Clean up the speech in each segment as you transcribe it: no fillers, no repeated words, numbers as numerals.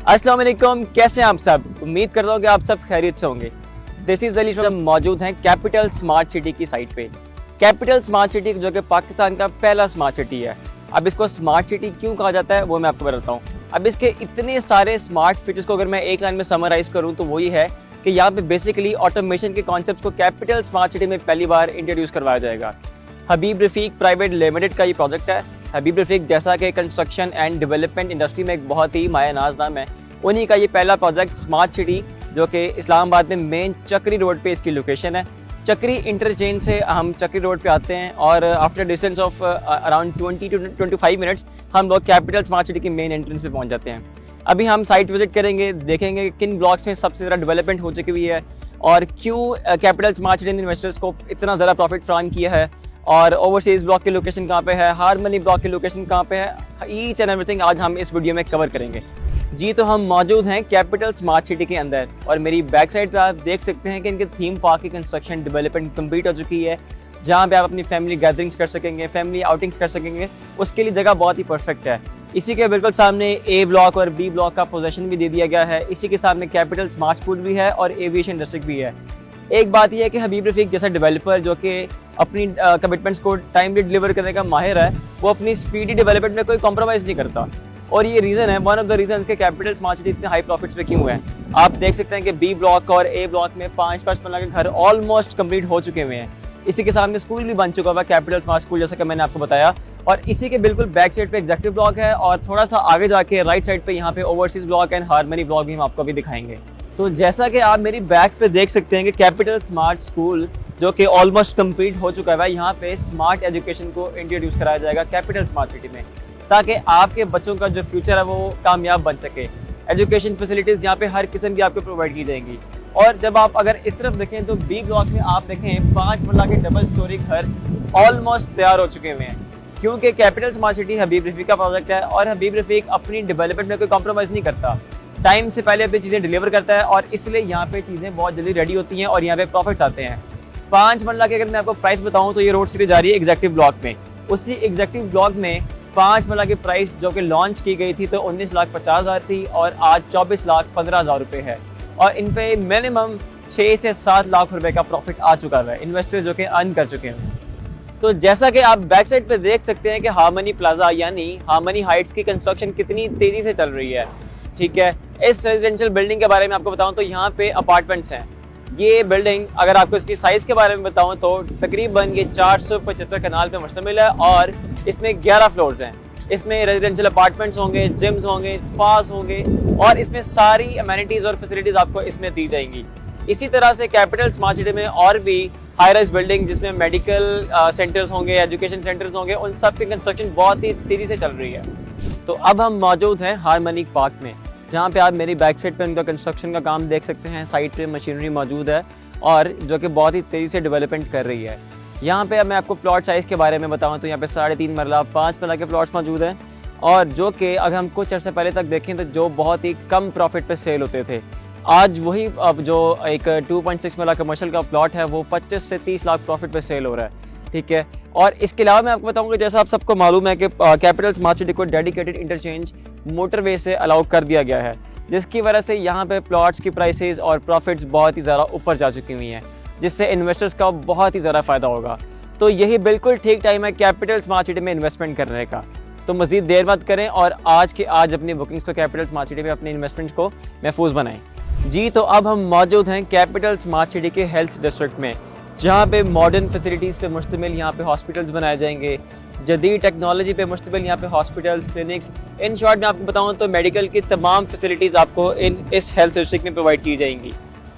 अस्सलाम वालेकुम, कैसे हैं आप सब। उम्मीद करता हूँ कि आप सब खैरियत से होंगे। This is Ali. हम मौजूद हैं कैपिटल स्मार्ट सिटी की साइट पे। कैपिटल स्मार्ट सिटी जो कि पाकिस्तान का पहला स्मार्ट सिटी है। अब इसको स्मार्ट सिटी क्यों कहा जाता है वो मैं आपको बताता हूँ। अब इसके इतने सारे स्मार्ट फीचर्स को अगर मैं एक लाइन में समराइज करूँ तो वो ये है कि यहाँ पे बेसिकली ऑटोमेशन के कॉन्सेप्ट को कैपिटल स्मार्ट सिटी में पहली बार इंट्रोड्यूस करवाया जाएगा। हबीब रफीक प्राइवेट लिमिटेड का ये प्रोजेक्ट है। हबीब रफीक जैसा कि कंस्ट्रक्शन एंड डेवलपमेंट इंडस्ट्री में एक बहुत ही मायानाज नाम है, उन्हीं का ये पहला प्रोजेक्ट स्मार्ट सिटी जो कि इस्लामाबाद में मेन चक्री रोड पे इसकी लोकेशन है। चक्री इंटरचेंज से हम चक्री रोड पे आते हैं और after distance of around 20 to 25 minutes हम लोग कैपिटल स्मार्ट सिटी की मेन एंट्रेंस पे पहुंच जाते हैं। अभी हम साइट विजिट करेंगे, देखेंगे किन ब्लॉक्स में सबसे ज़्यादा डेवलपमेंट हो चुकी हुई है और क्यों कैपिटल स्मार्ट सिटी ने इन्वेस्टर्स को इतना ज़्यादा प्रॉफिट फराहम किया है, और ओवरसीज ब्लॉक की लोकेशन कहाँ पे है, हारमनी ब्लॉक की लोकेशन कहाँ पे है, ईच एंड एवरीथिंग आज हम इस वीडियो में कवर करेंगे। जी तो हम मौजूद हैं कैपिटल स्मार्ट सिटी के अंदर और मेरी बैक साइड पे आप देख सकते हैं कि इनके थीम पार्क की कंस्ट्रक्शन डेवलपमेंट कंप्लीट हो चुकी है, जहाँ पे आप अपनी फैमिली गैदरिंग्स कर सकेंगे, फैमिली आउटिंग्स कर सकेंगे। उसके लिए जगह बहुत ही परफेक्ट है। इसी के बिल्कुल सामने ए ब्लॉक और बी ब्लॉक का पोजीशन भी दे दिया गया है। इसी के सामने कैपिटल स्मार्ट स्कूल भी है और एविएशन डिस्ट्रिक्ट भी है। एक बात यह है कि हबीब रफीक जैसा डेवलपर जो कि अपनी कमिटमेंट्स को टाइमली डिलीवर करने का माहिर है, वो अपनी स्पीडी डेवलपमेंट में कोई कॉम्प्रोमाइज़ नहीं करता। और ये रीज़न है, वन ऑफ द रीजन के कैपिटल स्मार्ट सिटी इतने हाई प्रॉफिट्स पे क्यों है। आप देख सकते हैं कि बी ब्लॉक और ए ब्लॉक में 5-5 मरला के घर ऑलमोस्ट कंप्लीट हो चुके हुए हैं। इसी के सामने स्कूल भी बन चुका हुआ कैपिटल स्मार्ट स्कूल, जैसा कि मैंने आपको बताया। और इसी के बिल्कुल बैक साइड पे एग्जेक्टिव ब्लॉक है और थोड़ा सा आगे जाके राइट साइड पे यहाँ पे overseas block and harmony block भी हम आपको अभी दिखाएंगे। तो जैसा कि आप मेरी बैक पे देख सकते हैं कि कैपिटल स्मार्ट स्कूल जो कि ऑलमोस्ट कंप्लीट हो चुका है, यहाँ पे स्मार्ट एजुकेशन को इंट्रोड्यूस कराया जाएगा कैपिटल स्मार्ट सिटी में, ताकि आपके बच्चों का जो फ्यूचर है वो कामयाब बन सके। एजुकेशन फैसिलिटीज़ यहाँ पे हर किस्म की आपको प्रोवाइड की जाएंगी। और जब आप अगर इस तरफ देखें तो बी ब्लॉक में आप देखें 5 मरला के डबल स्टोरी घर ऑलमोस्ट तैयार हो चुके हुए हैं, क्योंकि कैपिटल स्मार्ट सिटी हबीब रफीक का प्रोजेक्ट है और हबीब रफीक अपनी डेवलपमेंट में कोई कॉम्प्रोमाइज़ नहीं करता, टाइम से पहले अपनी चीज़ें डिलीवर करता है और इसलिए यहाँ पे चीज़ें बहुत जल्दी रेडी होती हैं और यहाँ पे प्रॉफिट्स आते हैं। 5 मरला के अगर मैं आपको प्राइस बताऊँ तो ये रोड सीरीज जा रही है एग्जेक्टिव ब्लॉक में। उसी एग्जेक्टिव ब्लॉक में 5 मरला की प्राइस जो कि लॉन्च की गई थी तो 19,50,000 थी और आज 24,15,000 रुपये है। और इन पे मिनिमम 6 से 7 लाख रुपए का प्रॉफिट आ चुका है, इन्वेस्टर्स जो कि अर्न कर चुके हैं। तो जैसा कि आप बैक साइड पे देख सकते हैं कि हारमनी प्लाजा यानी हारमनी हाइट्स की कंस्ट्रक्शन कितनी तेज़ी से चल रही है। ठीक है, इस रेजिडेंशियल बिल्डिंग के बारे में आपको बताऊं तो यहाँ पे अपार्टमेंट्स हैं। ये बिल्डिंग अगर आपको इसकी साइज़ के बारे में बताऊं तो तकरीबन ये 475 कनाल पे मुश्तमिल है और इसमें 11 फ्लोर्स हैं। इसमें रेजिडेंशियल अपार्टमेंट्स होंगे, जिम्स होंगे, स्पास होंगे और इसमें सारी अमेनिटीज़ और फैसिलिटीज़ आपको इसमें दी जाएंगी। इसी तरह से कैपिटल स्मार्ट सिटी में और भी हाई राइज बिल्डिंग जिसमें मेडिकल सेंटर्स होंगे, एजुकेशन सेंटर्स होंगे, उन सब की कंस्ट्रक्शन बहुत ही तेज़ी से चल रही है। तो अब हम मौजूद हैं हारमनी पार्क में, जहाँ पे आप मेरी बैक साइड पे उनका कंस्ट्रक्शन का काम देख सकते हैं। साइड पे मशीनरी मौजूद है और जो कि बहुत ही तेज़ी से डेवलपमेंट कर रही है। यहाँ पे अब मैं आपको प्लॉट साइज़ के बारे में बताऊँ तो यहाँ पे 3.5 मरला 5 मरला के प्लॉट्स मौजूद हैं और जो कि अगर हम कुछ अर्से पहले तक देखें तो जो बहुत ही कम प्रॉफिट पे सेल होते थे, आज वही अब जो एक 2.6 मरला कमर्शियल का प्लॉट है वो 25 से 30 लाख प्रॉफिट पे सेल हो रहा है। ठीक है, और इसके अलावा मैं आपको बताऊंगा, जैसा आप सबको मालूम है कि कैपिटल स्मार्ट सिटी को डेडिकेटेड इंटरचेंज मोटरवे से अलाउ कर दिया गया है, जिसकी वजह से यहाँ पे प्लॉट्स की प्राइसेस और प्रॉफिट्स बहुत ही ज़्यादा ऊपर जा चुकी हुई हैं, जिससे इन्वेस्टर्स का बहुत ही ज़्यादा फ़ायदा होगा। तो यही बिल्कुल ठीक टाइम है कैपिटल स्मार्ट सिटी में इन्वेस्टमेंट करने का। तो मज़ीद देर मत करें और आज के आज अपनी बुकिंग्स को कैपिटल स्मार्ट सिटी में अपने इन्वेस्टमेंट्स को महफूज बनाएं। जी तो अब हम मौजूद हैं कैपिटल स्मार्ट सिटी के हेल्थ डिस्ट्रिक्ट में, जहाँ पे मॉडर्न फैसिलिटीज़ पे मुश्तमिल यहाँ पे हॉस्पिटल्स बनाए जाएंगे, जदीद टेक्नोलॉजी पे मुश्तमिल यहाँ पे हॉस्पिटल्स, क्लिनिक्स, इन शॉर्ट में आपको बताऊँ तो मेडिकल की तमाम फैसिलिटीज़ आपको इस हेल्थ डिस्ट्रिक्ट में प्रोवाइड की जाएंगी।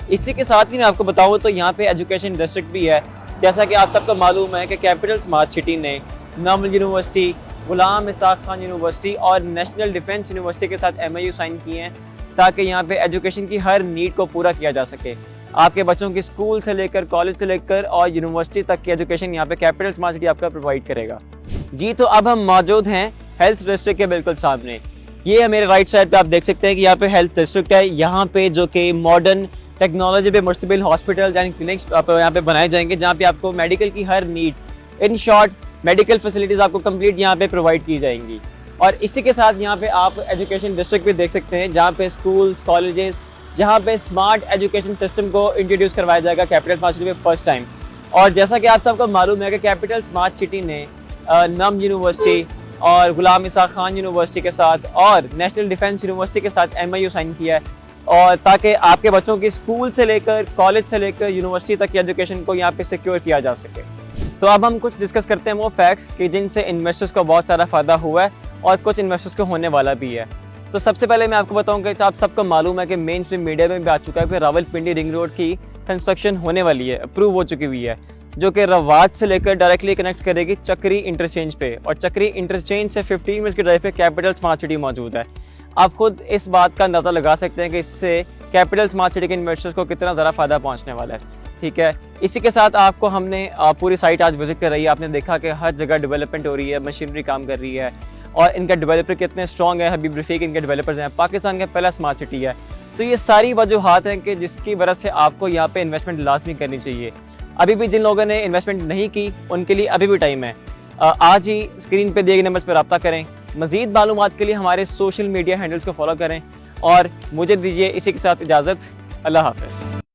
इसी के साथ ही मैं आपको बताऊँ तो यहाँ पे एजुकेशन डिस्ट्रिक्ट भी है। जैसा कि आप सबको मालूम है कि कैपिटल स्मार्ट सिटी ने नॉर्मल यूनिवर्सिटी, गुलाम इसाक खान यूनिवर्सिटी और नेशनल डिफेंस यूनिवर्सिटी के साथ MOU साइन किए हैं, ताकि यहाँ पे एजुकेशन की हर नीड को पूरा किया जा सके। आपके बच्चों की स्कूल से लेकर, कॉलेज से लेकर और यूनिवर्सिटी तक की एजुकेशन यहाँ पे कैपिटल स्मार्ट सिटी आपका प्रोवाइड करेगा। जी तो अब हम मौजूद हैं हेल्थ डिस्ट्रिक्ट के बिल्कुल सामने। ये है मेरे राइट साइड पे, आप देख सकते हैं कि यहाँ पे हेल्थ डिस्ट्रिक्ट है। यहाँ पे जो कि मॉडर्न टेक्नोलॉजी पे मुश्तमिल हॉस्पिटल यानी क्लिनिक्स यहाँ पे बनाए जाएंगे, जहाँ पे आपको मेडिकल की हर need, in short medical facilities आपको कंप्लीट यहाँ पे प्रोवाइड की जाएंगी। और इसी के साथ यहाँ पे आप एजुकेशन डिस्ट्रिक्ट भी देख सकते हैं, जहाँ पे स्कूल्स, कॉलेजेस, जहाँ पे स्मार्ट एजुकेशन सिस्टम को इंट्रोड्यूस करवाया जाएगा कैपिटल स्मार्ट सिटी में फर्स्ट टाइम। और जैसा कि आप सबको मालूम है कि कैपिटल स्मार्ट सिटी ने नम यूनिवर्सिटी और गुलाम इसाक खान यूनिवर्सिटी के साथ और नेशनल डिफेंस यूनिवर्सिटी के साथ MIU साइन किया है, और ताकि आपके बच्चों की स्कूल से लेकर कॉलेज से लेकर यूनिवर्सिटी तक की एजुकेशन को यहाँ पे सिक्योर किया जा सके। तो अब हम कुछ डिस्कस करते हैं वो फैक्ट्स कि जिनसे इन्वेस्टर्स को बहुत सारा फ़ायदा हुआ है और कुछ इन्वेस्टर्स को होने वाला भी है। तो सबसे पहले मैं आपको बताऊं कि आप सबको मालूम है कि मेन स्ट्रीम मीडिया में भी आ चुका है कि रावलपिंडी रिंग रोड की कंस्ट्रक्शन होने वाली है, अप्रूव हो चुकी हुई है, जो कि रवाट से लेकर डायरेक्टली कनेक्ट करेगी चक्री इंटरचेंज पे, और चक्री इंटरचेंज से 15 मिनट्स की ड्राइव पे कैपिटल स्मार्ट सिटी मौजूद है। आप खुद इस बात का अंदाज़ा लगा सकते हैं कि इससे कैपिटल स्मार्ट सिटी के इन्वेस्टर्स को कितना ज़्यादा फ़ायदा पहुंचने वाला है। ठीक है, इसी के साथ आपको हमने पूरी साइट आज विजिट कर रही है, आपने देखा कि हर जगह डेवलपमेंट हो रही है, मशीनरी काम कर रही है, और इनका डेवलपर कितने स्ट्रॉन्ग है, हबीब रफीक इनके डेवलपर्स हैं, पाकिस्तान का पहला स्मार्ट सिटी है। तो ये सारी वजूहात हैं कि जिसकी वजह से आपको यहाँ पे इन्वेस्टमेंट लाजमी करनी चाहिए। अभी भी जिन लोगों ने इन्वेस्टमेंट नहीं की उनके लिए अभी भी टाइम है, आज ही स्क्रीन पे दिए गए नंबर्स पर रब्ता करें। मज़ीद मालूमात के लिए हमारे सोशल मीडिया हैंडल्स को फॉलो करें, और मुझे दीजिए इसी के साथ इजाज़त। अल्लाह हाफ़िज़।